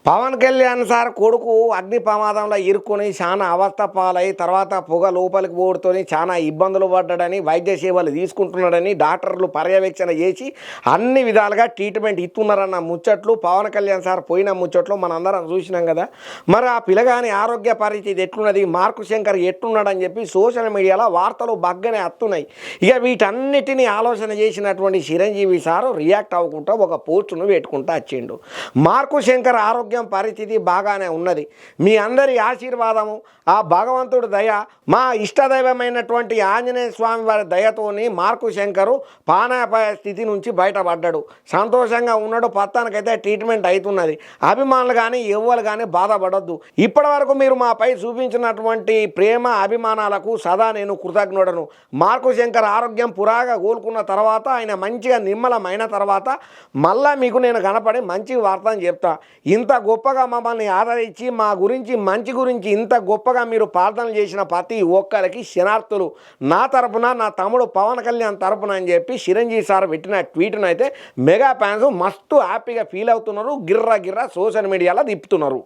Pawan Kalyan sir కొడుకు అగ్ని ప్రమాదంలో ఇరుక్కొని చాలా అవస్థ పాలై తర్వాత పొగ లోపలికి పోడుతోని చాలా ఇబ్బందులు పడ్డాడని వైద్య సేవలు తీసుకుంటున్నాడని డాక్టర్లు పర్యవేక్షణ చేసి అన్ని విధాలుగా ట్రీట్మెంట్ ఇస్తున్నారన్న ముచ్చట్లు పవన్ కళ్యాణ్ సార్ పోయిన ముచ్చట్లు మనందరం చూసినాం కదా. మరి ఆ పిల్లగాని ఆరోగ్య పరిస్థితి ఎట్లున్నది, మార్కు శంకర్ ఎట్లున్నాడని చెప్పి సోషల్ మీడియాలో వార్తలు బగ్గనే వస్తున్నాయి. ఇక వీటన్నిటినీ ఆలోచన చేసినటువంటి చిరంజీవి సారు రియాక్ట్ అవ్వకుండా ఒక పోస్టును పెట్టుకుంటూ వచ్చిండు. మార్కు శంకర్ ఆరోగ్యం పరిస్థితి బాగానే ఉన్నది, మీ అందరి ఆశీర్వాదము, ఆ భగవంతుడు దయ, మా ఇష్టదైవమైనటువంటి ఆంజనేయ స్వామి వారి దయతోని మార్కు శంకరు ప్రాణాపాయ స్థితి నుంచి బయటపడ్డాడు. సంతోషంగా ఉన్నాడు. పత్తానికైతే ట్రీట్మెంట్ అవుతున్నది. అభిమానులు కానీ ఎవ్వరు కానీ బాధపడొద్దు. ఇప్పటి వరకు మీరు మాపై చూపించినటువంటి ప్రేమ అభిమానాలకు సదా నేను కృతజ్ఞుడను. మార్కు శంకర్ ఆరోగ్యం పురాగా కోలుకున్న తర్వాత, ఆయన మంచిగా నిమ్మలమైన తర్వాత మళ్ళా మీకు నేను కనపడి మంచి వార్తని చెప్తా. ఇంత గొప్పగా మమ్మల్ని ఆదరించి మా గురించి మంచి గురించి ఇంత గొప్పగా మీరు ప్రార్థనలు చేసిన ప్రతి ఒక్కరికి శనార్థులు నా తరపున, నా తమ్ముడు పవన్ కళ్యాణ్ తరపున అని చెప్పి చిరంజీవి సార్ పెట్టిన ట్వీట్ను అయితే మెగా ఫ్యాన్స్ మస్తు హ్యాపీగా ఫీల్ అవుతున్నారు. గిర్ర గిర్ర సోషల్ మీడియాలో తిప్పుతున్నారు.